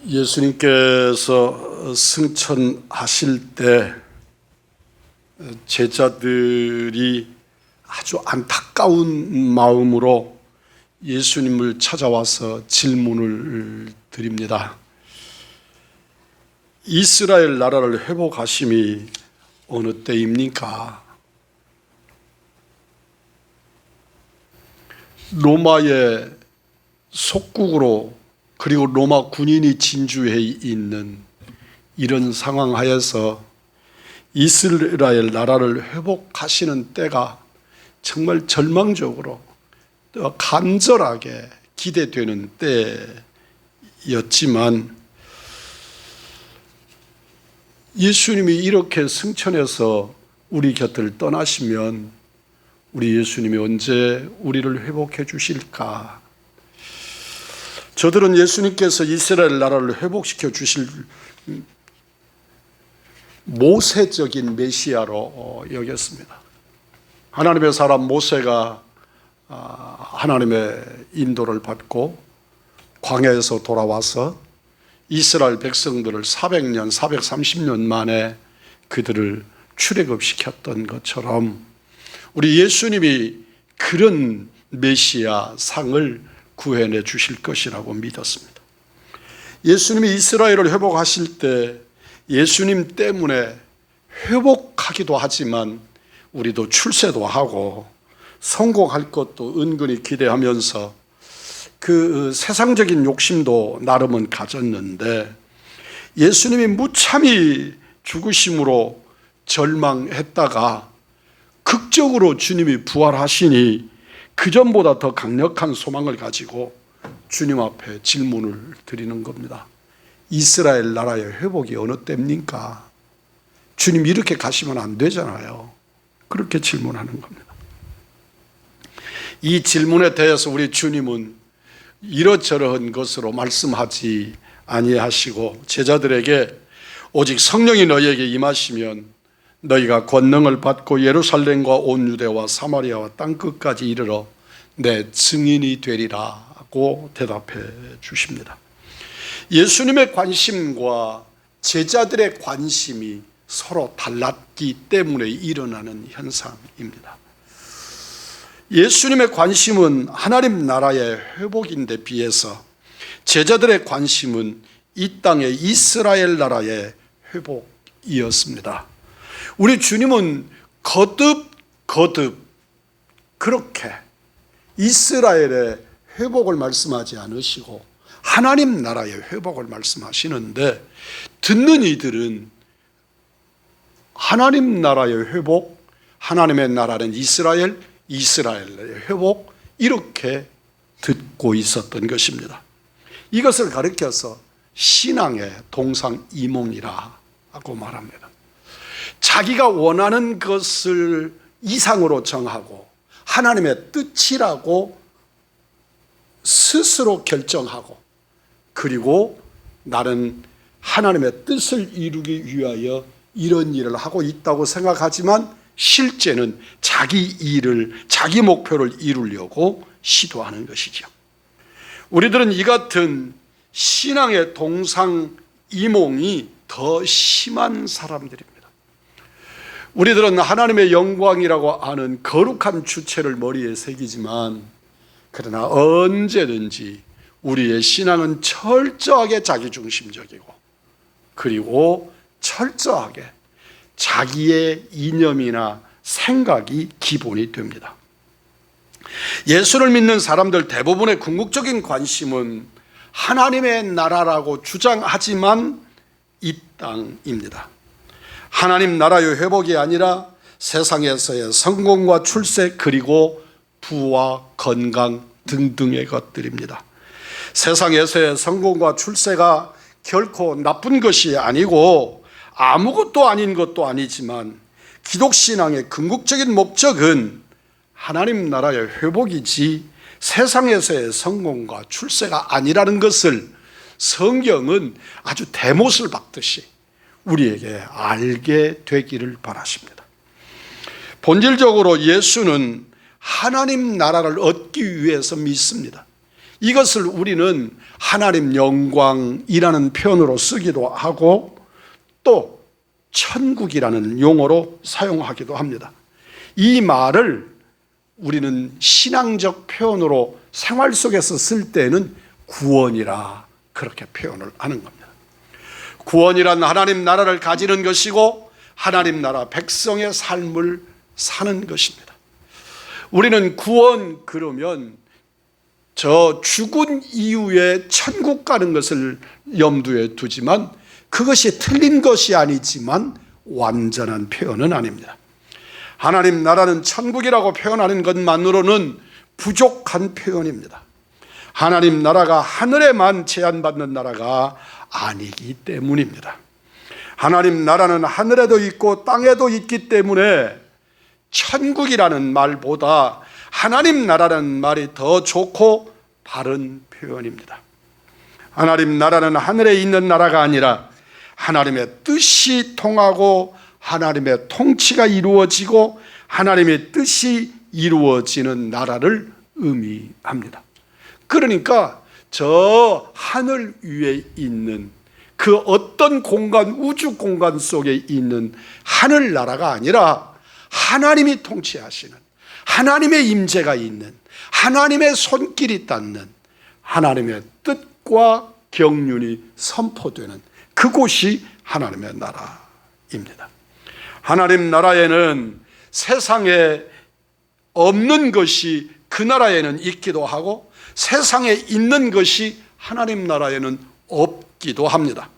예수님께서 승천하실 때 제자들이 아주 안타까운 마음으로 예수님을 찾아와서 질문을 드립니다. 이스라엘 나라를 회복하심이 어느 때입니까? 로마의 속국으로 그리고 로마 군인이 진주해 있는 이런 상황 하에서 이스라엘 나라를 회복하시는 때가 정말 절망적으로 또 간절하게 기대되는 때였지만 예수님이 이렇게 승천해서 우리 곁을 떠나시면 우리 예수님이 언제 우리를 회복해 주실까? 저들은 예수님께서 이스라엘 나라를 회복시켜 주실 모세적인 메시아로 여겼습니다. 하나님의 사람 모세가 하나님의 인도를 받고 광야에서 돌아와서 이스라엘 백성들을 400년, 430년 만에 그들을 출애굽시켰던 것처럼 우리 예수님이 그런 메시아 상을 구해내 주실 것이라고 믿었습니다. 예수님이 이스라엘을 회복하실 때 예수님 때문에 회복하기도 하지만 우리도 출세도 하고 성공할 것도 은근히 기대하면서 그 세상적인 욕심도 나름은 가졌는데 예수님이 무참히 죽으심으로 절망했다가 극적으로 주님이 부활하시니 그전보다 더 강력한 소망을 가지고 주님 앞에 질문을 드리는 겁니다. 이스라엘 나라의 회복이 어느 때입니까? 주님 이렇게 가시면 안 되잖아요. 그렇게 질문하는 겁니다. 이 질문에 대해서 우리 주님은 이러저러한 것으로 말씀하지 아니하시고 제자들에게 오직 성령이 너희에게 임하시면 너희가 권능을 받고 예루살렘과 온 유대와 사마리아와 땅끝까지 이르러 내 증인이 되리라고 대답해 주십니다. 예수님의 관심과 제자들의 관심이 서로 달랐기 때문에 일어나는 현상입니다. 예수님의 관심은 하나님 나라의 회복인데 비해서 제자들의 관심은 이 땅의 이스라엘 나라의 회복이었습니다. 우리 주님은 거듭 그렇게 이스라엘의 회복을 말씀하지 않으시고 하나님 나라의 회복을 말씀하시는데 듣는 이들은 하나님 나라의 회복, 하나님의 나라는 이스라엘의 회복 이렇게 듣고 있었던 것입니다. 이것을 가리켜서 신앙의 동상이몽이라고 말합니다. 자기가 원하는 것을 이상으로 정하고 하나님의 뜻이라고 스스로 결정하고 그리고 나는 하나님의 뜻을 이루기 위하여 이런 일을 하고 있다고 생각하지만 실제는 자기 일을, 자기 목표를 이루려고 시도하는 것이죠. 우리들은 이 같은 신앙의 동상이몽이 더 심한 사람들입니다. 우리들은 하나님의 영광이라고 하는 거룩한 주체를 머리에 새기지만 그러나 언제든지 우리의 신앙은 철저하게 자기중심적이고 그리고 철저하게 자기의 이념이나 생각이 기본이 됩니다. 예수를 믿는 사람들 대부분의 궁극적인 관심은 하나님의 나라라고 주장하지만 이 땅입니다. 하나님 나라의 회복이 아니라 세상에서의 성공과 출세 그리고 부와 건강 등등의 것들입니다. 세상에서의 성공과 출세가 결코 나쁜 것이 아니고 아무것도 아닌 것도 아니지만 기독신앙의 궁극적인 목적은 하나님 나라의 회복이지 세상에서의 성공과 출세가 아니라는 것을 성경은 아주 대못을 박듯이 우리에게 알게 되기를 바라십니다. 본질적으로 예수는 하나님 나라를 얻기 위해서 믿습니다. 이것을 우리는 하나님 영광이라는 표현으로 쓰기도 하고 또 천국이라는 용어로 사용하기도 합니다. 이 말을 우리는 신앙적 표현으로 생활 속에서 쓸 때는 구원이라 그렇게 표현을 하는 겁니다. 구원이란 하나님 나라를 가지는 것이고 하나님 나라 백성의 삶을 사는 것입니다. 우리는 구원 그러면 저 죽은 이후에 천국 가는 것을 염두에 두지만 그것이 틀린 것이 아니지만 완전한 표현은 아닙니다. 하나님 나라는 천국이라고 표현하는 것만으로는 부족한 표현입니다. 하나님 나라가 하늘에만 제한받는 나라가 아니기 때문입니다. 하나님 나라는 하늘에도 있고 땅에도 있기 때문에 천국이라는 말보다 하나님 나라라는 말이 더 좋고 바른 표현입니다. 하나님 나라는 하늘에 있는 나라가 아니라 하나님의 뜻이 통하고 하나님의 통치가 이루어지고 하나님의 뜻이 이루어지는 나라를 의미합니다. 그러니까 저 하늘 위에 있는 그 어떤 공간, 우주 공간 속에 있는 하늘나라가 아니라 하나님이 통치하시는, 하나님의 임재가 있는, 하나님의 손길이 닿는 하나님의 뜻과 경륜이 선포되는 그곳이 하나님의 나라입니다. 하나님 나라에는 세상에 없는 것이 그 나라에는 있기도 하고 세상에 있는 것이 하나님 나라에는 없기도 합니다.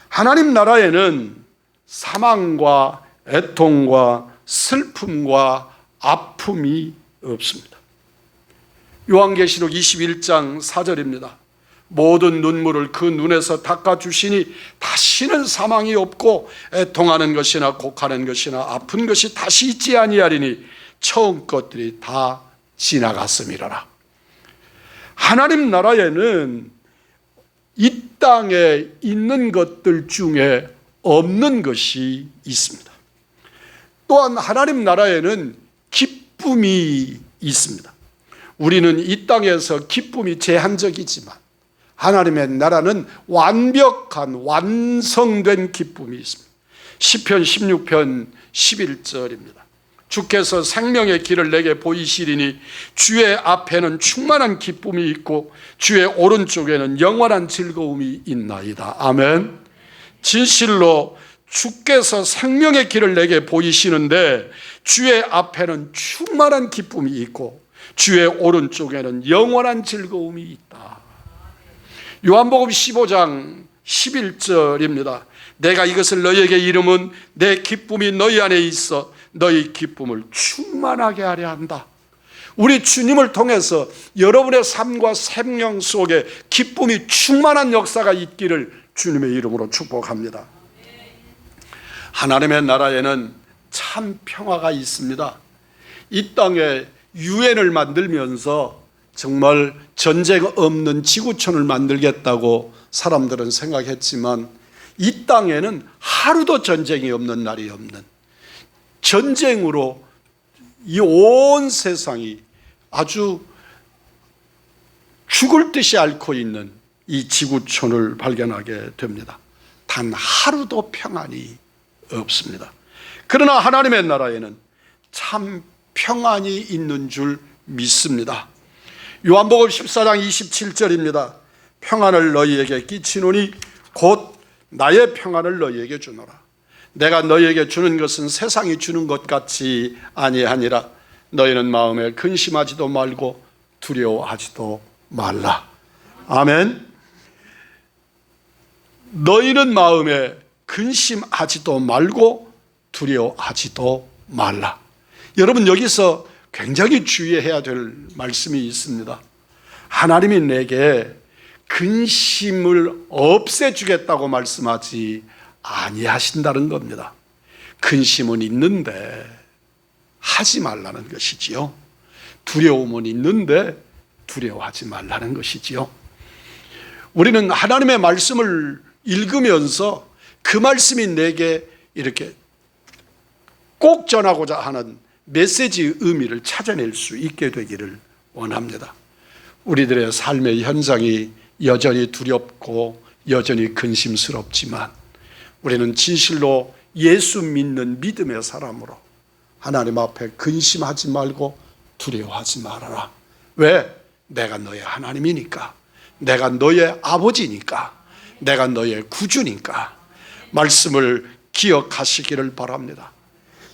하나님 나라에는 사망과 애통과 슬픔과 아픔이 없습니다. 요한계시록 21장 4절입니다. 모든 눈물을 그 눈에서 닦아주시니 다시는 사망이 없고 애통하는 것이나 곡하는 것이나 아픈 것이 다시 있지 아니하리니 처음 것들이 다 지나갔음이라라. 하나님 나라에는 이 땅에 있는 것들 중에 없는 것이 있습니다. 또한 하나님 나라에는 기쁨이 있습니다. 우리는 이 땅에서 기쁨이 제한적이지만 하나님의 나라는 완벽한 완성된 기쁨이 있습니다. 시편 16편 11절입니다. 주께서 생명의 길을 내게 보이시리니 주의 앞에는 충만한 기쁨이 있고 주의 오른쪽에는 영원한 즐거움이 있나이다. 아멘. 진실로 주께서 생명의 길을 내게 보이시는데 주의 앞에는 충만한 기쁨이 있고 주의 오른쪽에는 영원한 즐거움이 있다. 요한복음 15장 11절입니다. 내가 이것을 너희에게 이름은 내 기쁨이 너희 안에 있어 너희 기쁨을 충만하게 하려 한다. 우리 주님을 통해서 여러분의 삶과 생명 속에 기쁨이 충만한 역사가 있기를 주님의 이름으로 축복합니다. 하나님의 나라에는 참 평화가 있습니다. 이 땅에 유엔을 만들면서 정말 전쟁 없는 지구촌을 만들겠다고 사람들은 생각했지만 이 땅에는 하루도 전쟁이 없는 날이 없는, 전쟁으로 이 온 세상이 아주 죽을 듯이 앓고 있는 이 지구촌을 발견하게 됩니다. 단 하루도 평안이 없습니다. 그러나 하나님의 나라에는 참 평안이 있는 줄 믿습니다. 요한복음 14장 27절입니다. 평안을 너희에게 끼치노니 곧 나의 평안을 너희에게 주노라. 내가 너희에게 주는 것은 세상이 주는 것 같이 아니하니라. 너희는 마음에 근심하지도 말고 두려워하지도 말라. 아멘. 너희는 마음에 근심하지도 말고 두려워하지도 말라. 여러분, 여기서 굉장히 주의해야 될 말씀이 있습니다. 하나님이 내게 근심을 없애주겠다고 말씀하지 아니하신다는 겁니다. 근심은 있는데 하지 말라는 것이지요. 두려움은 있는데 두려워하지 말라는 것이지요. 우리는 하나님의 말씀을 읽으면서 그 말씀이 내게 이렇게 꼭 전하고자 하는 메시지의 의미를 찾아낼 수 있게 되기를 원합니다. 우리들의 삶의 현장이 여전히 두렵고 여전히 근심스럽지만 우리는 진실로 예수 믿는 믿음의 사람으로 하나님 앞에 근심하지 말고 두려워하지 말아라. 왜? 내가 너의 하나님이니까, 내가 너의 아버지니까, 내가 너의 구주니까. 말씀을 기억하시기를 바랍니다.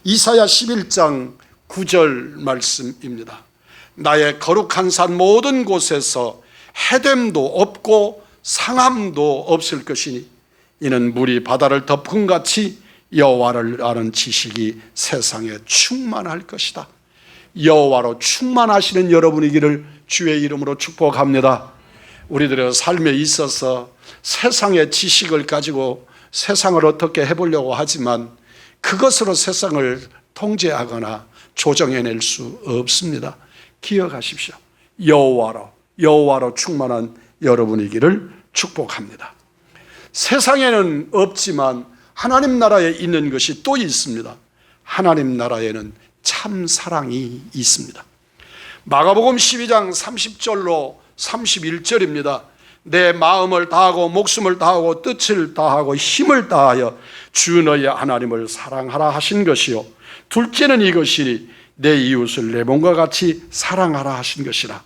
이사야 11장 9절 말씀입니다. 나의 거룩한 산 모든 곳에서 해됨도 없고 상함도 없을 것이니 이는 물이 바다를 덮은 같이 여호와를 아는 지식이 세상에 충만할 것이다. 여호와로 충만하시는 여러분이기를 주의 이름으로 축복합니다. 우리들의 삶에 있어서 세상의 지식을 가지고 세상을 어떻게 해보려고 하지만 그것으로 세상을 통제하거나 조정해낼 수 없습니다. 기억하십시오. 여호와로 충만한 여러분이기를 축복합니다. 세상에는 없지만 하나님 나라에 있는 것이 또 있습니다. 하나님 나라에는 참 사랑이 있습니다. 마가복음 12장 30절로 31절입니다. 내 마음을 다하고 목숨을 다하고 뜻을 다하고 힘을 다하여 주 너의 하나님을 사랑하라 하신 것이요 둘째는 이것이니 내 이웃을 내 몸과 같이 사랑하라 하신 것이라.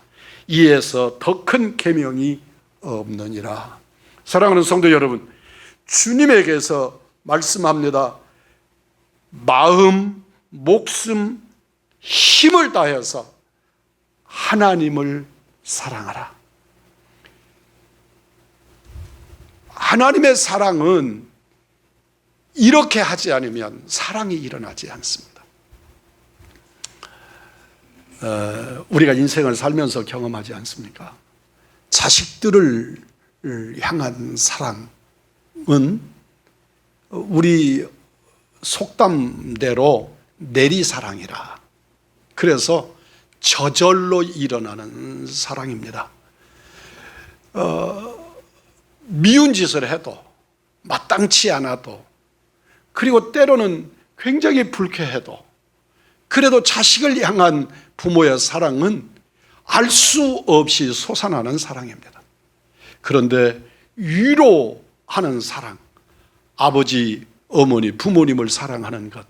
이에서 더 큰 계명이 없느니라. 사랑하는 성도 여러분, 주님에게서 말씀합니다. 마음, 목숨, 힘을 다해서 하나님을 사랑하라. 하나님의 사랑은 이렇게 하지 않으면 사랑이 일어나지 않습니다. 우리가 인생을 살면서 경험하지 않습니까? 자식들을 향한 사랑은 우리 속담대로 내리사랑이라. 그래서 저절로 일어나는 사랑입니다. 미운 짓을 해도 마땅치 않아도 그리고 때로는 굉장히 불쾌해도 그래도 자식을 향한 부모의 사랑은 알 수 없이 솟아나는 사랑입니다. 그런데 위로하는 사랑, 아버지, 어머니, 부모님을 사랑하는 것,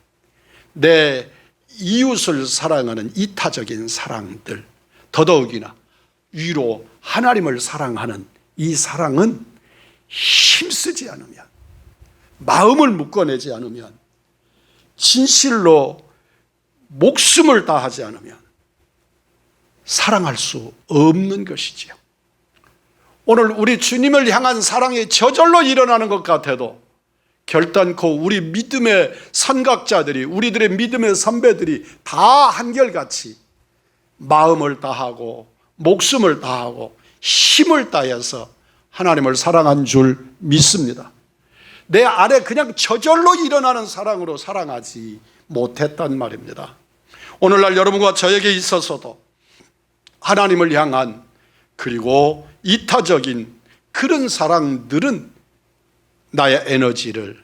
내 이웃을 사랑하는 이타적인 사랑들, 더더욱이나 위로 하나님을 사랑하는 이 사랑은 힘쓰지 않으면, 마음을 묶어내지 않으면, 진실로 목숨을 다하지 않으면 사랑할 수 없는 것이지요. 오늘 우리 주님을 향한 사랑이 저절로 일어나는 것 같아도 결단코 우리 믿음의 선각자들이, 우리들의 믿음의 선배들이 다 한결같이 마음을 다하고 목숨을 다하고 힘을 다해서 하나님을 사랑한 줄 믿습니다. 내 안에 그냥 저절로 일어나는 사랑으로 사랑하지 못했단 말입니다. 오늘날 여러분과 저에게 있어서도 하나님을 향한 그리고 이타적인 그런 사랑들은 나의 에너지를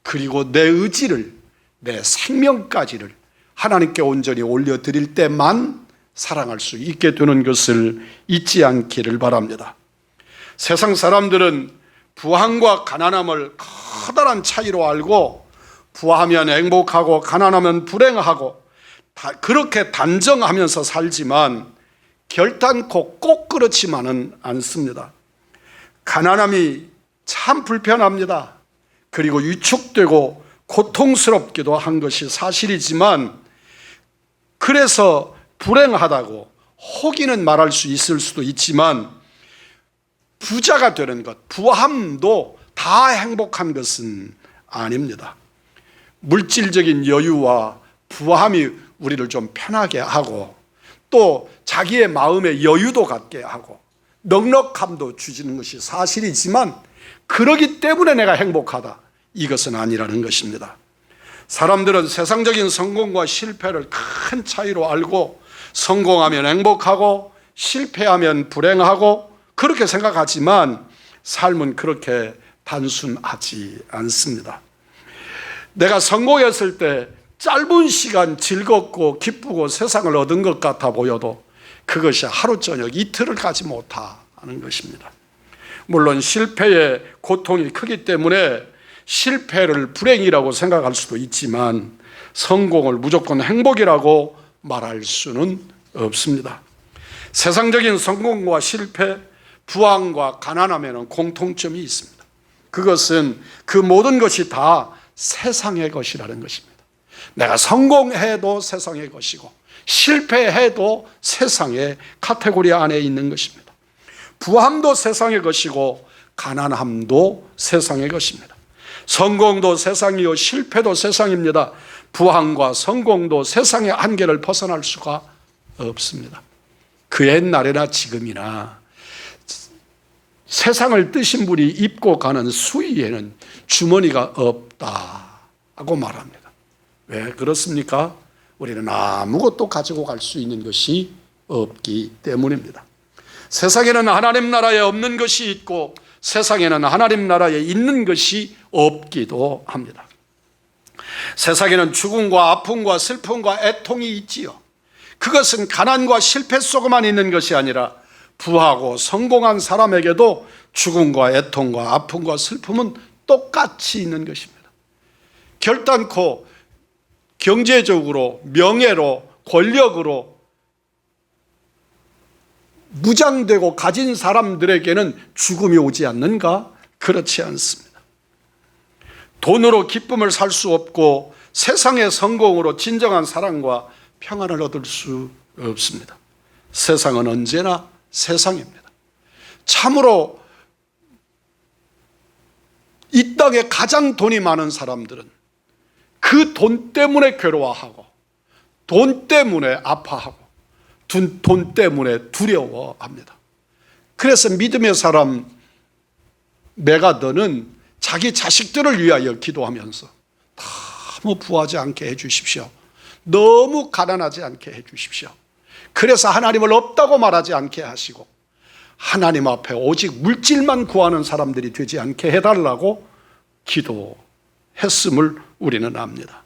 그리고 내 의지를, 내 생명까지를 하나님께 온전히 올려드릴 때만 사랑할 수 있게 되는 것을 잊지 않기를 바랍니다. 세상 사람들은 부함과 가난함을 커다란 차이로 알고 부하면 행복하고 가난하면 불행하고 그렇게 단정하면서 살지만 결단코 꼭 그렇지만은 않습니다. 가난함이 참 불편합니다. 그리고 위축되고 고통스럽기도 한 것이 사실이지만 그래서 불행하다고 호기는 말할 수 있을 수도 있지만 부자가 되는 것, 부함도 다 행복한 것은 아닙니다. 물질적인 여유와 부함이 우리를 좀 편하게 하고 또 자기의 마음의 여유도 갖게 하고 넉넉함도 주시는 것이 사실이지만 그러기 때문에 내가 행복하다, 이것은 아니라는 것입니다. 사람들은 세상적인 성공과 실패를 큰 차이로 알고 성공하면 행복하고 실패하면 불행하고 그렇게 생각하지만 삶은 그렇게 단순하지 않습니다. 내가 성공했을 때 짧은 시간 즐겁고 기쁘고 세상을 얻은 것 같아 보여도 그것이 하루 저녁 이틀을 가지 못하는 것입니다. 물론 실패의 고통이 크기 때문에 실패를 불행이라고 생각할 수도 있지만 성공을 무조건 행복이라고 말할 수는 없습니다. 세상적인 성공과 실패, 부왕과 가난함에는 공통점이 있습니다. 그것은 그 모든 것이 다 세상의 것이라는 것입니다. 내가 성공해도 세상의 것이고 실패해도 세상의 카테고리 안에 있는 것입니다. 부함도 세상의 것이고 가난함도 세상의 것입니다. 성공도 세상이요 실패도 세상입니다. 부함과 성공도 세상의 한계를 벗어날 수가 없습니다. 그 옛날이나 지금이나 세상을 뜨신 분이 입고 가는 수의에는 주머니가 없다고 말합니다. 왜 그렇습니까? 우리는 아무것도 가지고 갈 수 있는 것이 없기 때문입니다. 세상에는 하나님 나라에 없는 것이 있고 세상에는 하나님 나라에 있는 것이 없기도 합니다. 세상에는 죽음과 아픔과 슬픔과 애통이 있지요. 그것은 가난과 실패 속에만 있는 것이 아니라 부하고 성공한 사람에게도 죽음과 애통과 아픔과 슬픔은 똑같이 있는 것입니다. 결단코 경제적으로, 명예로, 권력으로 무장되고 가진 사람들에게는 죽음이 오지 않는가? 그렇지 않습니다. 돈으로 기쁨을 살 수 없고 세상의 성공으로 진정한 사랑과 평안을 얻을 수 없습니다. 세상은 언제나 세상입니다. 참으로 이 땅에 가장 돈이 많은 사람들은 그 돈 때문에 괴로워하고 돈 때문에 아파하고 돈 때문에 두려워합니다. 그래서 믿음의 사람 메가더는 자기 자식들을 위하여 기도하면서 너무 부하지 않게 해주십시오. 너무 가난하지 않게 해주십시오. 그래서 하나님을 없다고 말하지 않게 하시고 하나님 앞에 오직 물질만 구하는 사람들이 되지 않게 해달라고 기도했음을 우리는 압니다.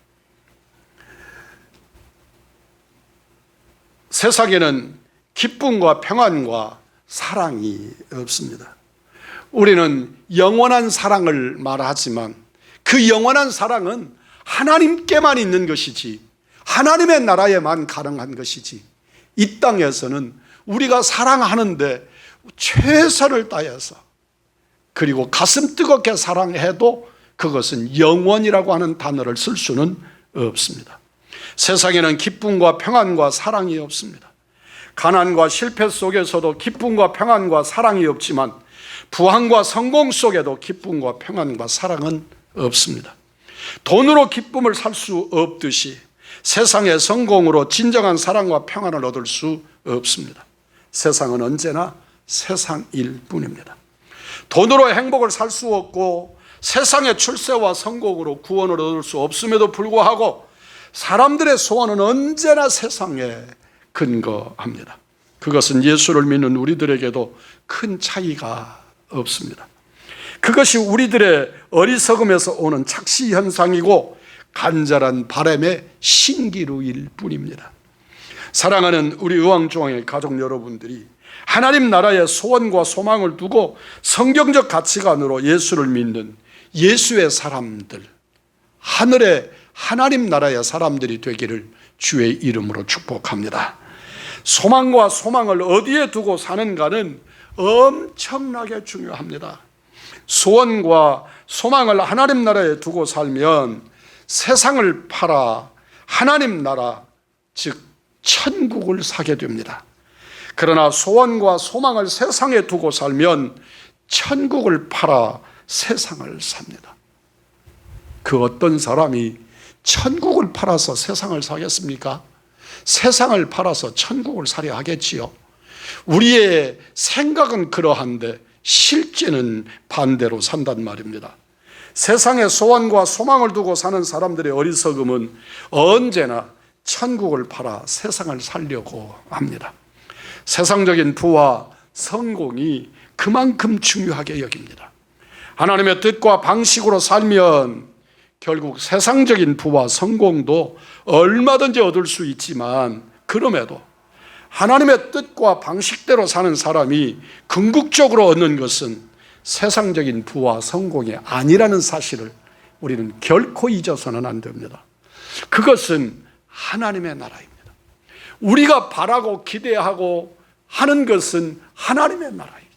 세상에는 기쁨과 평안과 사랑이 없습니다. 우리는 영원한 사랑을 말하지만 그 영원한 사랑은 하나님께만 있는 것이지 하나님의 나라에만 가능한 것이지 이 땅에서는 우리가 사랑하는데 최선을 다해서 그리고 가슴 뜨겁게 사랑해도 그것은 영원이라고 하는 단어를 쓸 수는 없습니다. 세상에는 기쁨과 평안과 사랑이 없습니다. 가난과 실패 속에서도 기쁨과 평안과 사랑이 없지만 부항과 성공 속에도 기쁨과 평안과 사랑은 없습니다. 돈으로 기쁨을 살 수 없듯이 세상의 성공으로 진정한 사랑과 평안을 얻을 수 없습니다. 세상은 언제나 세상일 뿐입니다. 돈으로 행복을 살 수 없고 세상의 출세와 성공으로 구원을 얻을 수 없음에도 불구하고 사람들의 소원은 언제나 세상에 근거합니다. 그것은 예수를 믿는 우리들에게도 큰 차이가 없습니다. 그것이 우리들의 어리석음에서 오는 착시 현상이고 간절한 바람의 신기루일 뿐입니다. 사랑하는 우리 의왕중앙의 가족 여러분들이 하나님 나라의 소원과 소망을 두고 성경적 가치관으로 예수를 믿는 예수의 사람들, 하늘의 하나님 나라의 사람들이 되기를 주의 이름으로 축복합니다. 소망과 소망을 어디에 두고 사는가는 엄청나게 중요합니다. 소원과 소망을 하나님 나라에 두고 살면 세상을 팔아 하나님 나라, 즉 천국을 사게 됩니다. 그러나 소원과 소망을 세상에 두고 살면 천국을 팔아 세상을 삽니다. 그 어떤 사람이 천국을 팔아서 세상을 사겠습니까? 세상을 팔아서 천국을 사려 하겠지요. 우리의 생각은 그러한데 실제는 반대로 산단 말입니다. 세상의 소원과 소망을 두고 사는 사람들의 어리석음은 언제나 천국을 팔아 세상을 살려고 합니다. 세상적인 부와 성공이 그만큼 중요하게 여깁니다. 하나님의 뜻과 방식으로 살면 결국 세상적인 부와 성공도 얼마든지 얻을 수 있지만 그럼에도 하나님의 뜻과 방식대로 사는 사람이 궁극적으로 얻는 것은 세상적인 부와 성공이 아니라는 사실을 우리는 결코 잊어서는 안 됩니다. 그것은 하나님의 나라입니다. 우리가 바라고 기대하고 하는 것은 하나님의 나라입니다.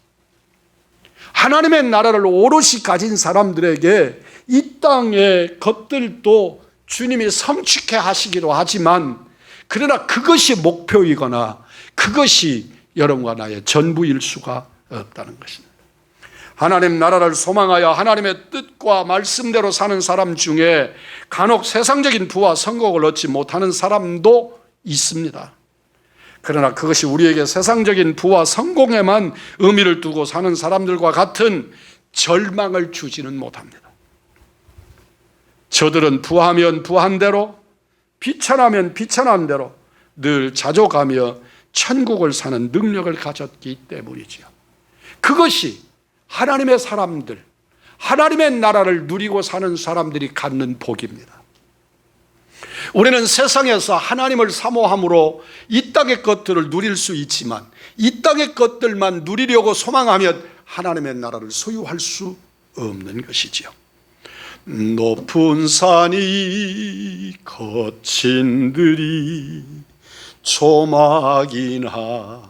하나님의 나라를 오롯이 가진 사람들에게 이 땅의 것들도 주님이 성취케 하시기로 하지만, 그러나 그것이 목표이거나 그것이 여러분과 나의 전부일 수가 없다는 것입니다. 하나님 나라를 소망하여 하나님의 뜻과 말씀대로 사는 사람 중에 간혹 세상적인 부와 성공을 얻지 못하는 사람도 있습니다. 그러나 그것이 우리에게 세상적인 부와 성공에만 의미를 두고 사는 사람들과 같은 절망을 주지는 못합니다. 저들은 부하면 부한 대로, 비천하면 비천한 대로 늘 자족하며 천국을 사는 능력을 가졌기 때문이지요. 그것이 하나님의 사람들, 하나님의 나라를 누리고 사는 사람들이 갖는 복입니다. 우리는 세상에서 하나님을 사모함으로 이 땅의 것들을 누릴 수 있지만, 이 땅의 것들만 누리려고 소망하면 하나님의 나라를 소유할 수 없는 것이지요. 높은 산이 거친 들이 초막이나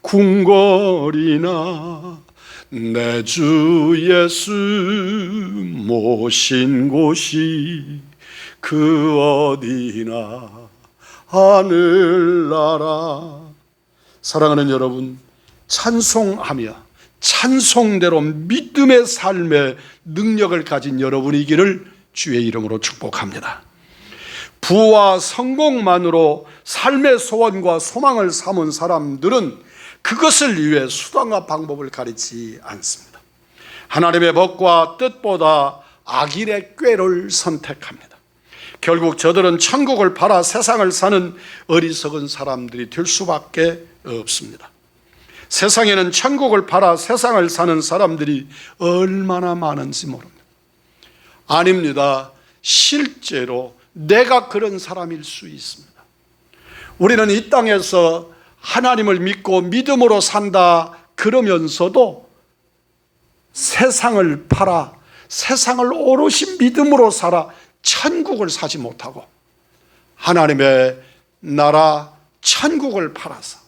궁궐이나 내 주 예수 모신 곳이 그 어디나 하늘나라. 사랑하는 여러분, 찬송하며 찬송대로 믿음의 삶의 능력을 가진 여러분이기를 주의 이름으로 축복합니다. 부와 성공만으로 삶의 소원과 소망을 삼은 사람들은 그것을 위해 수단과 방법을 가리지 않습니다. 하나님의 법과 뜻보다 악인의 꾀를 선택합니다. 결국 저들은 천국을 팔아 세상을 사는 어리석은 사람들이 될 수밖에 없습니다. 세상에는 천국을 팔아 세상을 사는 사람들이 얼마나 많은지 모릅니다. 아닙니다. 실제로 내가 그런 사람일 수 있습니다. 우리는 이 땅에서 하나님을 믿고 믿음으로 산다 그러면서도 세상을 팔아 세상을 오롯이 믿음으로 살아 천국을 사지 못하고 하나님의 나라 천국을 팔아서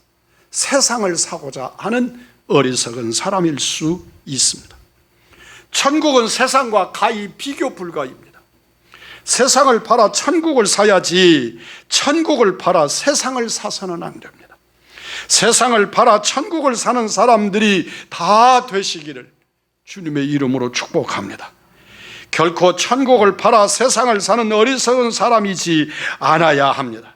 세상을 사고자 하는 어리석은 사람일 수 있습니다. 천국은 세상과 가히 비교 불가입니다. 세상을 팔아 천국을 사야지 천국을 팔아 세상을 사서는 안 됩니다. 세상을 팔아 천국을 사는 사람들이 다 되시기를 주님의 이름으로 축복합니다. 결코 천국을 팔아 세상을 사는 어리석은 사람이지 않아야 합니다.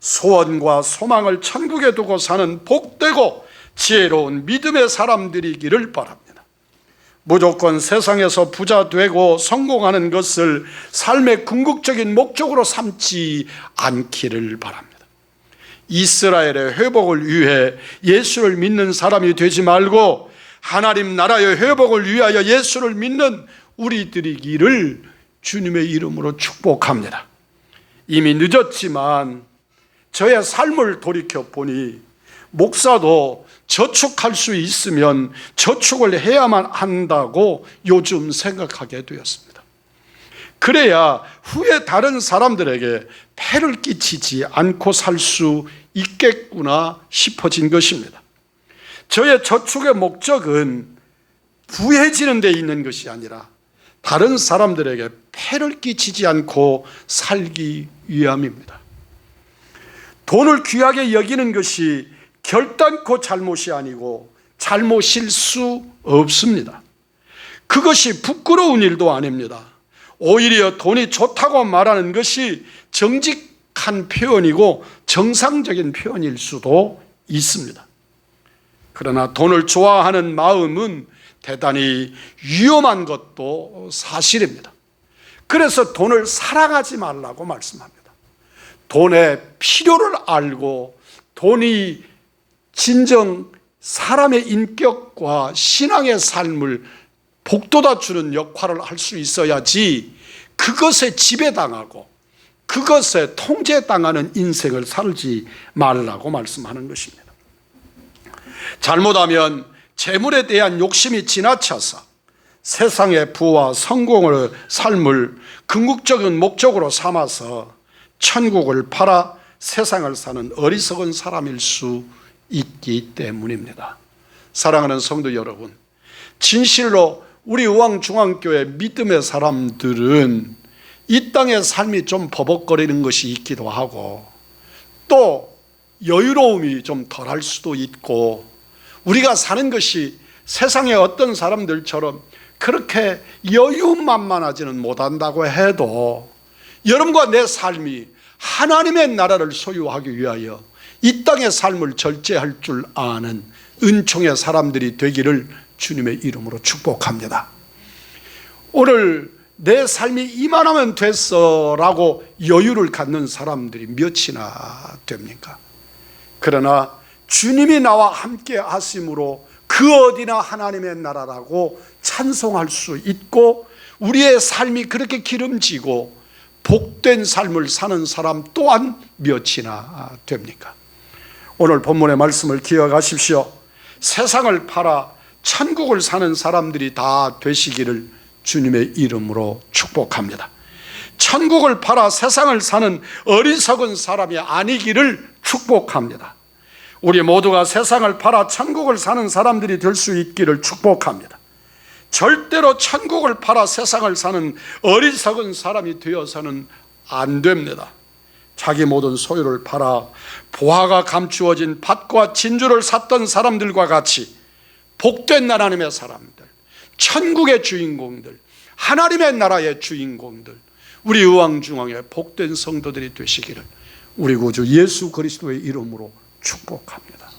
소원과 소망을 천국에 두고 사는 복되고 지혜로운 믿음의 사람들이기를 바랍니다. 무조건 세상에서 부자 되고 성공하는 것을 삶의 궁극적인 목적으로 삼지 않기를 바랍니다. 이스라엘의 회복을 위해 예수를 믿는 사람이 되지 말고 하나님 나라의 회복을 위하여 예수를 믿는 우리들이기를 주님의 이름으로 축복합니다. 이미 늦었지만 저의 삶을 돌이켜보니 목사도 저축할 수 있으면 저축을 해야만 한다고 요즘 생각하게 되었습니다. 그래야 후에 다른 사람들에게 폐를 끼치지 않고 살 수 있겠구나 싶어진 것입니다. 저의 저축의 목적은 부해지는 데 있는 것이 아니라 다른 사람들에게 폐를 끼치지 않고 살기 위함입니다. 돈을 귀하게 여기는 것이 결단코 잘못이 아니고 잘못일 수 없습니다. 그것이 부끄러운 일도 아닙니다. 오히려 돈이 좋다고 말하는 것이 정직한 표현이고 정상적인 표현일 수도 있습니다. 그러나 돈을 좋아하는 마음은 대단히 위험한 것도 사실입니다. 그래서 돈을 사랑하지 말라고 말씀합니다. 돈의 필요를 알고 돈이 진정 사람의 인격과 신앙의 삶을 복돋아 주는 역할을 할 수 있어야지 그것에 지배당하고 그것에 통제당하는 인생을 살지 말라고 말씀하는 것입니다. 잘못하면 재물에 대한 욕심이 지나쳐서 세상의 부와 성공의 삶을 궁극적인 목적으로 삼아서 천국을 팔아 세상을 사는 어리석은 사람일 수 있기 때문입니다. 사랑하는 성도 여러분, 진실로 우리 의왕중앙교회 믿음의 사람들은 이 땅의 삶이 좀 버벅거리는 것이 있기도 하고 또 여유로움이 좀 덜할 수도 있고 우리가 사는 것이 세상의 어떤 사람들처럼 그렇게 여유만만하지는 못한다고 해도 여러분과 내 삶이 하나님의 나라를 소유하기 위하여 이 땅의 삶을 절제할 줄 아는 은총의 사람들이 되기를 주님의 이름으로 축복합니다. 오늘 내 삶이 이만하면 됐어라고 여유를 갖는 사람들이 몇이나 됩니까? 그러나 주님이 나와 함께 하심으로 그 어디나 하나님의 나라라고 찬송할 수 있고 우리의 삶이 그렇게 기름지고 복된 삶을 사는 사람 또한 몇이나 됩니까? 오늘 본문의 말씀을 기억하십시오. 세상을 팔아 천국을 사는 사람들이 다 되시기를 주님의 이름으로 축복합니다. 천국을 팔아 세상을 사는 어리석은 사람이 아니기를 축복합니다. 우리 모두가 세상을 팔아 천국을 사는 사람들이 될 수 있기를 축복합니다. 절대로 천국을 팔아 세상을 사는 어리석은 사람이 되어서는 안 됩니다. 자기 모든 소유를 팔아 보화가 감추어진 밭과 진주를 샀던 사람들과 같이 복된 하나님의 사람들, 천국의 주인공들, 하나님의 나라의 주인공들, 우리 의왕중앙의 복된 성도들이 되시기를 우리 구주 예수 그리스도의 이름으로 축복합니다.